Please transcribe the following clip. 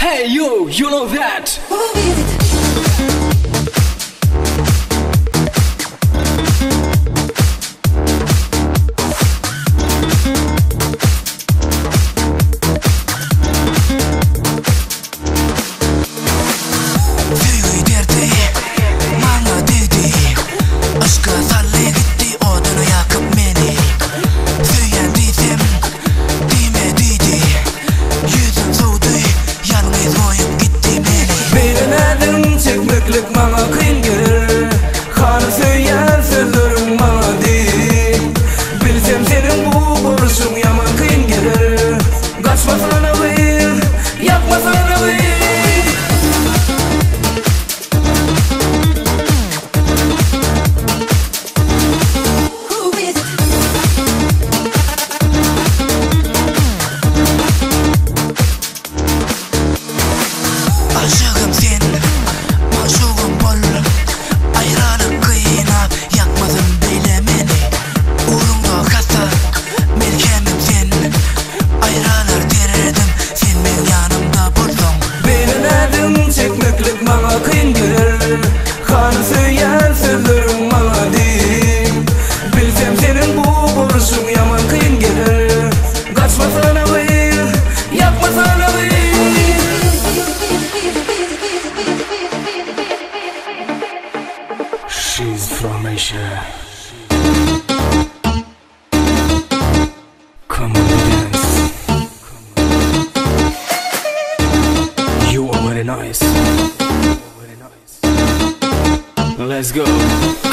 Hey yo, you know that? Bana kıyın gelir Kanı söyleyen sözlerim bana değil Bilsem senin bu vuruşun yaman kıyın gelir Kaçmasana bil, yakmasana bil Aşığım sen çekmeklik bana kıyın gelir Kanı söyleyen sözlerim bana değil Bilsem senin bu vuruşun yaman kıyın gelir Kaçmasana bil, yakmasana bil She's from Asia. Come on, dance. You are very nice. Let's go.